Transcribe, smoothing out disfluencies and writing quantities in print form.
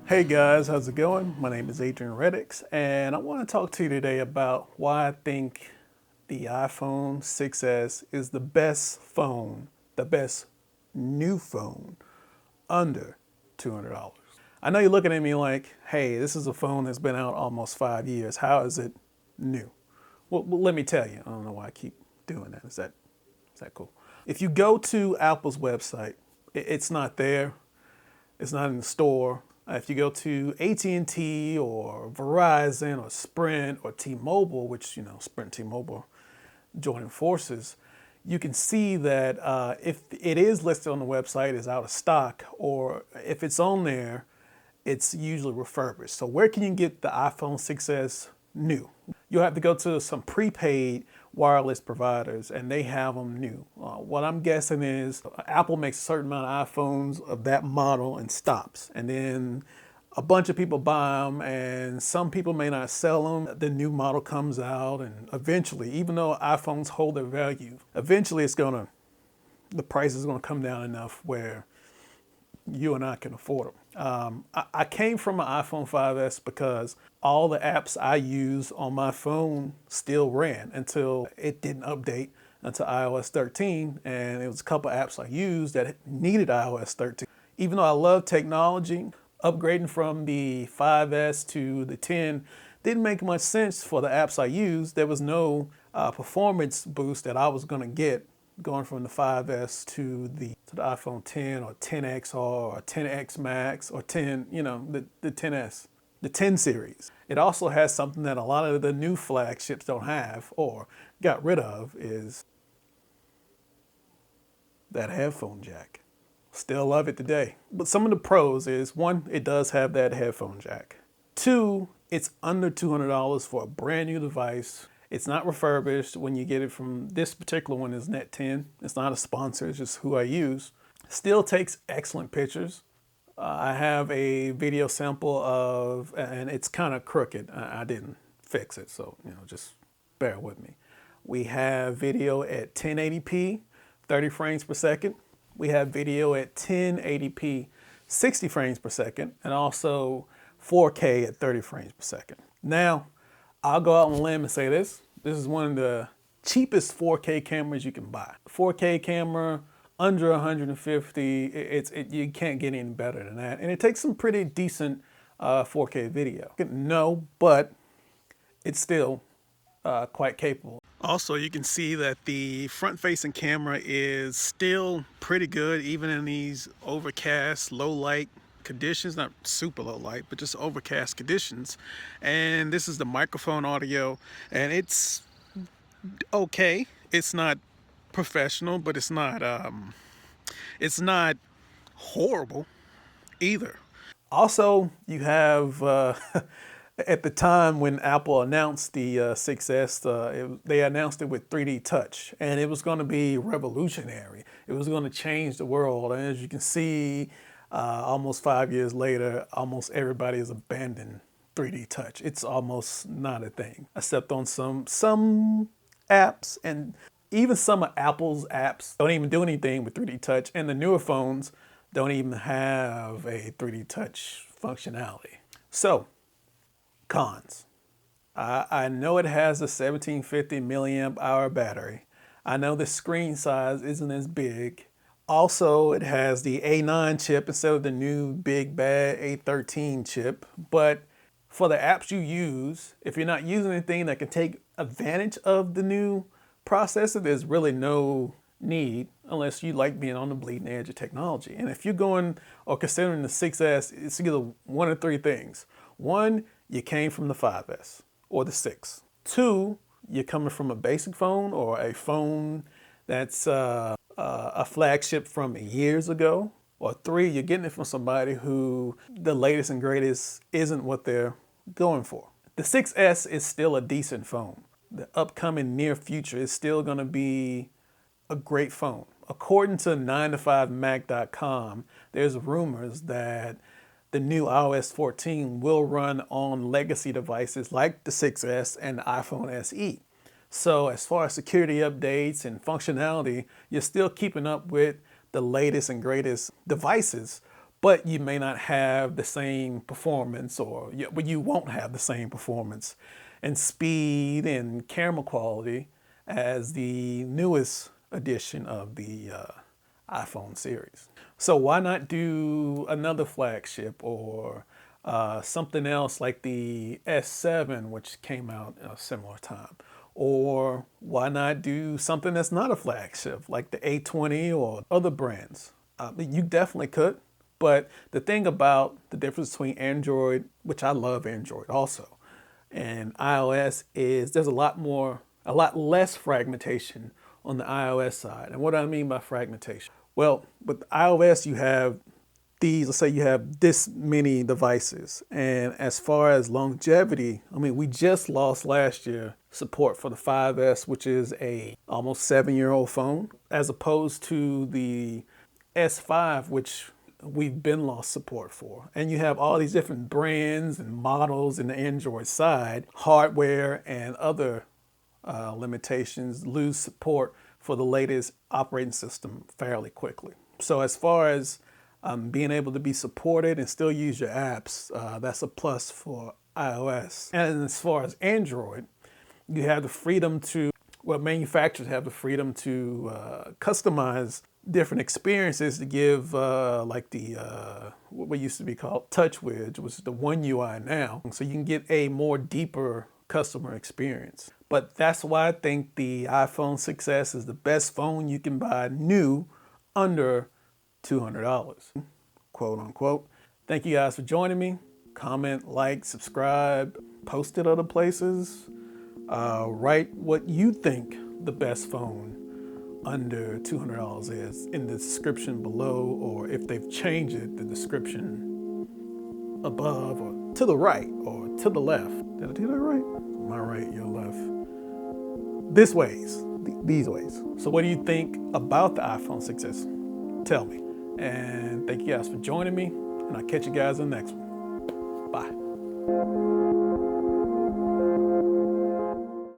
Hey guys, how's it going? My name is Adrian Reddix, and I want to talk to you today about why I think the iPhone 6s is the best phone, the best new phone under $200. I know you're looking at me like, hey, this is a phone that's been out almost 5 years. How is it new? Well, let me tell you. I don't know why I keep doing that. Is that cool? If you go to Apple's website, it's not there. It's not in the store. If you go to AT&T or Verizon or Sprint or T-Mobile, which, Sprint and T-Mobile joining forces, you can see that if it is listed on the website, it's out of stock, or if it's on there, it's usually refurbished. So where can you get the iPhone 6s new? You'll have to go to some prepaid wireless providers, and they have them new. What I'm guessing is Apple makes a certain amount of iPhones of that model and stops. And then a bunch of people buy them, and some people may not sell them. The new model comes out, and eventually, even though iPhones hold their value, eventually the price is gonna come down enough where you and I can afford them. I came from an iPhone 5S because all the apps I use on my phone still ran until it didn't update until iOS 13. And it was a couple apps I used that needed iOS 13. Even though I love technology, upgrading from the 5S to the 10 didn't make much sense for the apps I used. There was no performance boost that I was going to get going from the 5S to the iPhone 10 or 10XR or 10X Max or 10, the 10S, the 10 series. It also has something that a lot of the new flagships don't have or got rid of, is that headphone jack. Still love it today. But some of the pros is, one, it does have that headphone jack. Two, it's under $200 for a brand new device. It's not refurbished. When you get it from this particular one is Net 10. It's not a sponsor, it's just who I use. Still takes excellent pictures. I have a video sample of, and it's kind of crooked. I didn't fix it, so just bear with me. We have video at 1080p, 30 frames per second. We have video at 1080p, 60 frames per second, and also 4K at 30 frames per second. Now, I'll go out on a limb and say this. This is one of the cheapest 4K cameras you can buy. 4K camera, under 150, you can't get any better than that. And it takes some pretty decent 4K video. No, but it's still quite capable. Also, you can see that the front-facing camera is still pretty good, even in these overcast, low light conditions, not super low light, but just overcast conditions. And this is the microphone audio, and it's okay. It's not professional, but it's not horrible either. Also, you have at the time when Apple announced the 6S, they announced it with 3D touch, and it was going to be revolutionary. It was going to change the world. And as you can see, almost 5 years later, almost everybody has abandoned 3D touch. It's almost not a thing, except on some apps, and even some of Apple's apps don't even do anything with 3D touch, and the newer phones don't even have a 3D touch functionality. So, cons. I know it has a 1750 milliamp hour battery. I know the screen size isn't as big. Also, it has the A9 chip instead of the new big bad A13 chip. But for the apps you use, if you're not using anything that can take advantage of the new processor, there's really no need unless you like being on the bleeding edge of technology. And if you're going or considering the 6S, it's either one of three things. One, you came from the 5S or the 6. Two, you're coming from a basic phone or a phone that's a flagship from years ago. Or three, you're getting it from somebody who the latest and greatest isn't what they're going for. The 6S is still a decent phone. The upcoming near future is still going to be a great phone. According to 9to5mac.com, there's rumors that the new iOS 14 will run on legacy devices like the 6S and the iPhone SE. So as far as security updates and functionality, you're still keeping up with the latest and greatest devices, but you may not have the same performance, or you won't have the same performance and speed and camera quality as the newest edition of the iPhone series. So why not do another flagship, or something else like the S7, which came out at a similar time? Or why not do something that's not a flagship, like the A20 or other brands? You definitely could. But the thing about the difference between Android, which I love Android also, and iOS is there's a lot less fragmentation on the iOS side. And what do I mean by fragmentation? Well, with iOS, you have let's say you have this many devices. And as far as longevity, I mean, we just lost last year support for the 5S, which is a almost 7-year-old phone, as opposed to the S5, which we've been lost support for. And you have all these different brands and models in the Android side, hardware and other limitations lose support for the latest operating system fairly quickly. So as far as being able to be supported and still use your apps, that's a plus for iOS. And as far as Android, you have the freedom to, well, manufacturers have the freedom to customize different experiences to give like the what used to be called TouchWiz, which is the One UI now. So you can get a more deeper customer experience. But that's why I think the iPhone 6S is the best phone you can buy new under $200, quote unquote. Thank you guys for joining me. Comment, like, subscribe, post it other places. Write what you think the best phone under $200 is in the description below, or if they've changed it, the description above, or to the right, or to the left. Did I do that right? My right, your left. These ways. So what do you think about the iPhone 6S? Tell me. And thank you guys for joining me, and I'll catch you guys in the next one. Bye.